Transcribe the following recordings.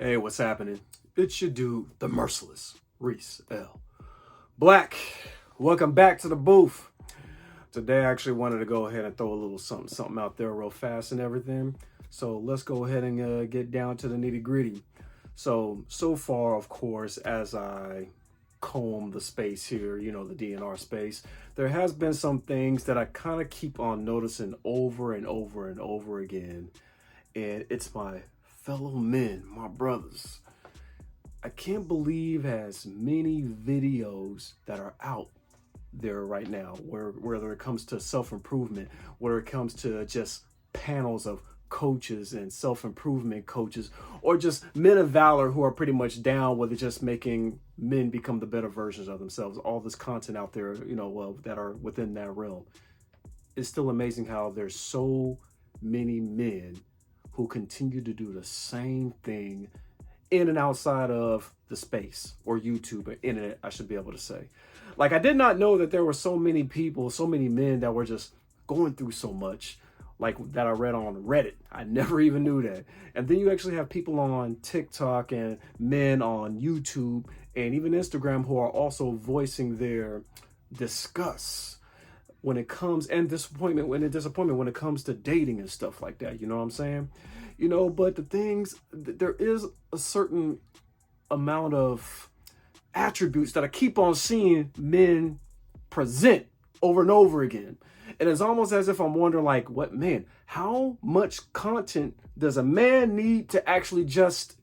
Hey, what's happening? It's your dude, the merciless Reese L. Black. Welcome back to the booth. Today I actually wanted to go ahead and throw a little something out there real fast and everything. So let's go ahead and get down to the nitty gritty. So far, of course, as I comb the space here, the DNR space, there has been some things that I kind of keep on noticing over and over and over again. And it's my fellow men, my brothers. I can't believe as many videos that are out there right now, whether it comes to self-improvement, whether it comes to just panels of coaches and self-improvement coaches, or just men of valor who are pretty much down with just making men become the better versions of themselves. All this content out there, that are within that realm. It's still amazing how there's so many men who continue to do the same thing in and outside of the space or YouTube or internet, I should be able to say. Like, I did not know that there were so many people, so many men that were just going through so much, like that I read on Reddit. I never even knew that. And then you actually have people on TikTok and men on YouTube and even Instagram who are also voicing their disgust when it comes, and disappointment when it comes to dating and stuff like that. You know what I'm saying? But the things, there is a certain amount of attributes that I keep on seeing men present over and over again. And it's almost as if I'm wondering, like, how much content does a man need to actually just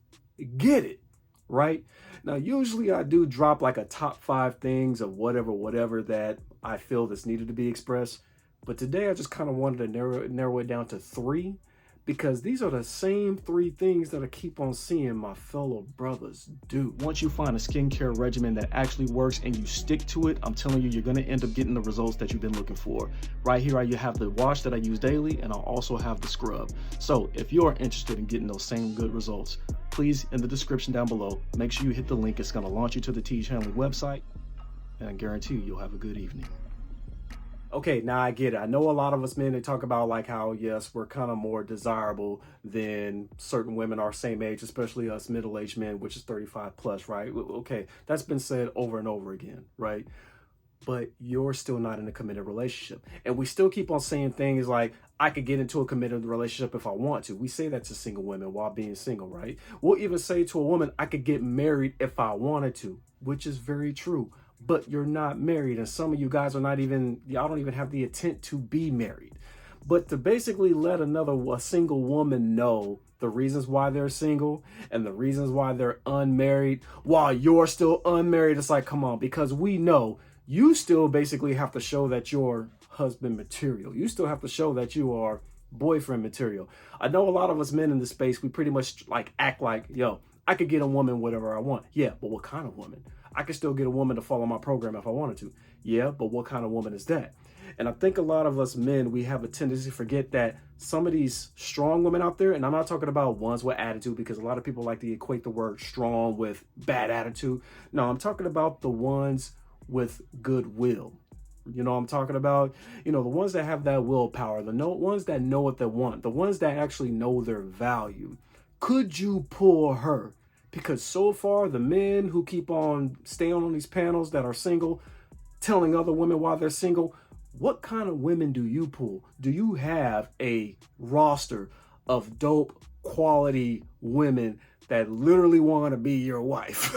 get it, right? Now, usually I do drop like a top 5 things of whatever that I feel that's needed to be expressed. But today I just kind of wanted to narrow it down to 3, because these are the same 3 things that I keep on seeing my fellow brothers do. Once you find a skincare regimen that actually works and you stick to it, I'm telling you, you're going to end up getting the results that you've been looking for. Right here, you have the wash that I use daily, and I'll also have the scrub. So if you're interested in getting those same good results, please, in the description down below, make sure you hit the link. It's going to launch you to the T Channeling website, and I guarantee you'll have a good evening. Okay, now I get it. I know a lot of us men, they talk about like how, yes, we're kind of more desirable than certain women our same age, especially us middle-aged men, which is 35 plus, right? Okay, that's been said over and over again, right? But you're still not in a committed relationship. And we still keep on saying things like, I could get into a committed relationship if I want to. We say that to single women while being single, right? We'll even say to a woman, I could get married if I wanted to, which is very true. But you're not married, and some of you guys are not even, y'all don't even have the intent to be married. But to basically let a single woman know the reasons why they're single and the reasons why they're unmarried while you're still unmarried, it's like, come on, because we know you still basically have to show that you're husband material. You still have to show that you are boyfriend material. I know a lot of us men in this space, we pretty much act like, yo, I could get a woman whatever I want. Yeah, but what kind of woman? I could still get a woman to follow my program if I wanted to. Yeah, but what kind of woman is that? And I think a lot of us men, we have a tendency to forget that some of these strong women out there, and I'm not talking about ones with attitude, because a lot of people like to equate the word strong with bad attitude. No, I'm talking about the ones with goodwill. I'm talking about, the ones that have that willpower, the ones that know what they want, the ones that actually know their value. Could you pull her? Because so far, the men who keep on staying on these panels that are single, telling other women why they're single, what kind of women do you pull? Do you have a roster of dope quality women that literally want to be your wife?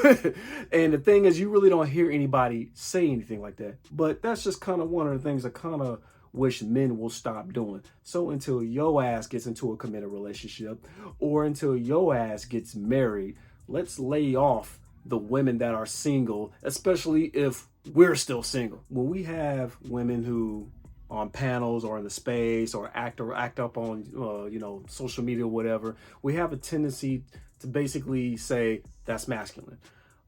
And the thing is, you really don't hear anybody say anything like that. But that's just kind of one of the things I kind of wish men will stop doing. So until your ass gets into a committed relationship or until your ass gets married, let's lay off the women that are single, especially if we're still single. When we have women who on panels or in the space or act up on, social media or whatever, we have a tendency to basically say that's masculine.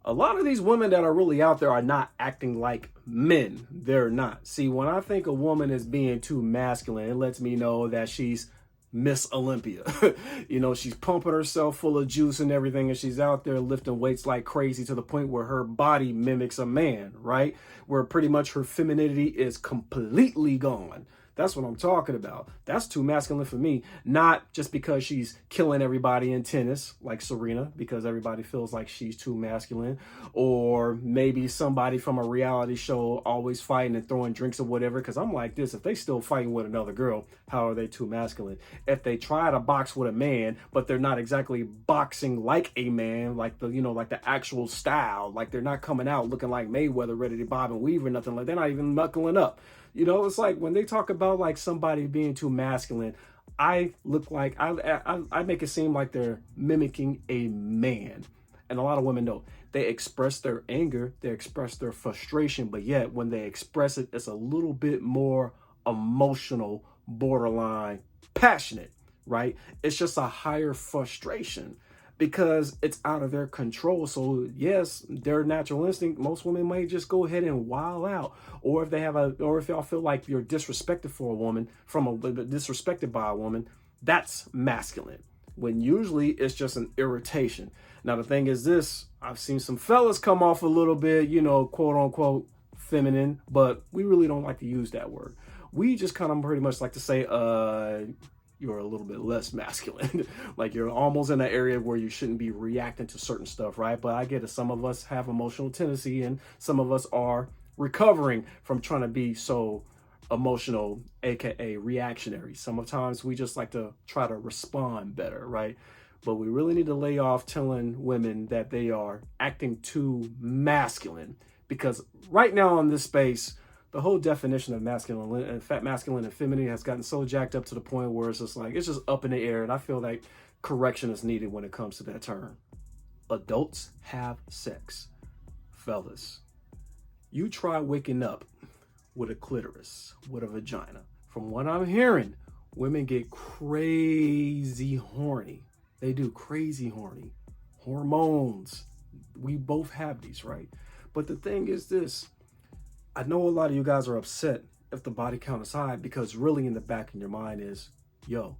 A lot of these women that are really out there are not acting like men. They're not. See, when I think a woman is being too masculine, it lets me know that she's Miss Olympia. She's pumping herself full of juice and everything, and she's out there lifting weights like crazy to the point where her body mimics a man, right? Where pretty much her femininity is completely gone. That's what I'm talking about. That's too masculine for me. Not just because she's killing everybody in tennis, like Serena, because everybody feels like she's too masculine. Or maybe somebody from a reality show always fighting and throwing drinks or whatever. Because I'm like this, if they still fighting with another girl, how are they too masculine? If they try to box with a man, but they're not exactly boxing like a man, like the, you know, like the actual style, like they're not coming out looking like Mayweather, ready to bob and weave or nothing, like they're not even knuckling up. You know, it's like when they talk about like somebody being too masculine, I look like I make it seem like they're mimicking a man. And a lot of women know they express their anger, they express their frustration, but yet when they express it, it's a little bit more emotional, borderline passionate, right? It's just a higher frustration because it's out of their control. So yes, their natural instinct, most women might just go ahead and wild out. Or if they have or if y'all feel like you're disrespected for a woman, disrespected by a woman, that's masculine. When usually it's just an irritation. Now the thing is this, I've seen some fellas come off a little bit, you know, quote unquote feminine, but we really don't like to use that word. We just kind of pretty much like to say, you're a little bit less masculine. Like you're almost in an area where you shouldn't be reacting to certain stuff, right? But I get it. Some of us have emotional tendency and some of us are recovering from trying to be so emotional, aka reactionary. Sometimes we just like to try to respond better, right? But we really need to lay off telling women that they are acting too masculine, because right now on this space, the whole definition of masculine and feminine has gotten so jacked up to the point where it's just like, it's just up in the air. And I feel like correction is needed when it comes to that term. Adults have sex. Fellas, you try waking up with a clitoris, with a vagina. From what I'm hearing, women get crazy horny. They do crazy horny. Hormones. We both have these, right? But the thing is this, I know a lot of you guys are upset if the body count is high, because really in the back of your mind is, yo,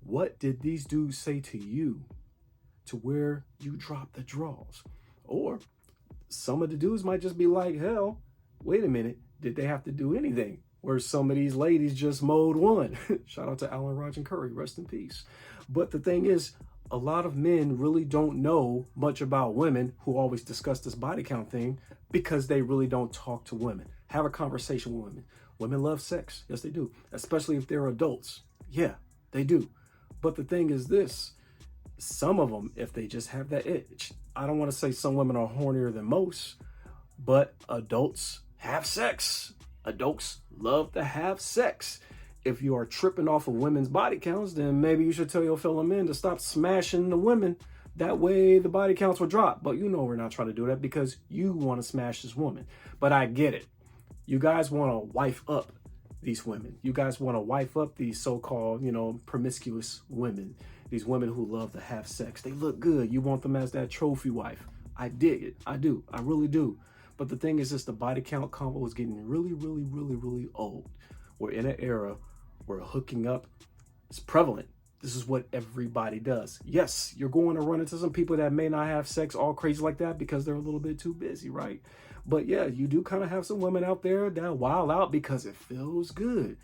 what did these dudes say to you to where you drop the draws? Or some of the dudes might just be like, hell, wait a minute, did they have to do anything? Where some of these ladies just mowed one. Shout out to Alan Roger Curry, rest in peace. But the thing is, a lot of men really don't know much about women who always discuss this body count thing, because they really don't talk to women, have a conversation with women. Women love sex. Yes, they do. Especially if they're adults. Yeah, they do. But the thing is this, some of them, if they just have that itch, I don't want to say some women are hornier than most, but adults have sex. Adults love to have sex. If you are tripping off of women's body counts, then maybe you should tell your fellow men to stop smashing the women. That way the body counts will drop. But you know we're not trying to do that because you want to smash this woman. But I get it. You guys want to wife up these women. You guys want to wife up these so-called, you know, promiscuous women. These women who love to have sex. They look good. You want them as that trophy wife. I dig it. I do. I really do. But the thing is this, the body count combo is getting really, really, really, really old. We're in an era where hooking up is prevalent. This is what everybody does. Yes, you're going to run into some people that may not have sex all crazy like that because they're a little bit too busy, right? But yeah, you do kind of have some women out there that wild out because it feels good.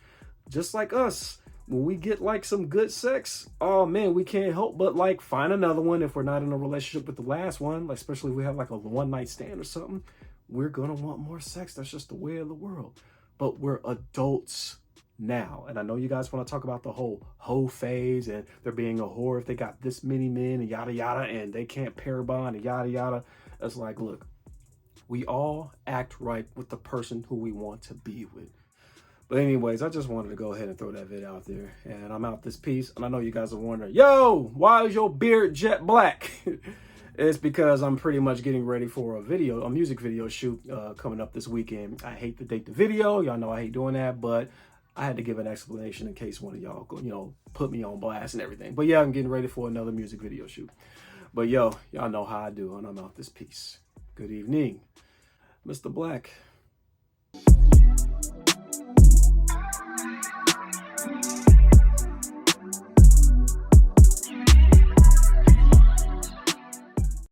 Just like us, when we get like some good sex, oh man, we can't help but like find another one if we're not in a relationship with the last one, like especially if we have like a one night stand or something. We're gonna want more sex. That's just the way of the world. But we're adults now. And I know you guys want to talk about the whole hoe phase and they're being a whore if they got this many men and yada yada and they can't pair bond and yada yada. It's like, look, we all act right with the person who we want to be with. But anyways, I just wanted to go ahead and throw that vid out there. And I'm out this piece. And I know you guys are wondering, yo, why is your beard jet black? It's because I'm pretty much getting ready for a music video shoot coming up this weekend. I hate to date the video. Y'all know I hate doing that, but I had to give an explanation in case one of y'all, you know, put me on blast and everything. But yeah, I'm getting ready for another music video shoot. But yo, y'all know how I do, and I'm out this piece. Good evening, Mr. Black.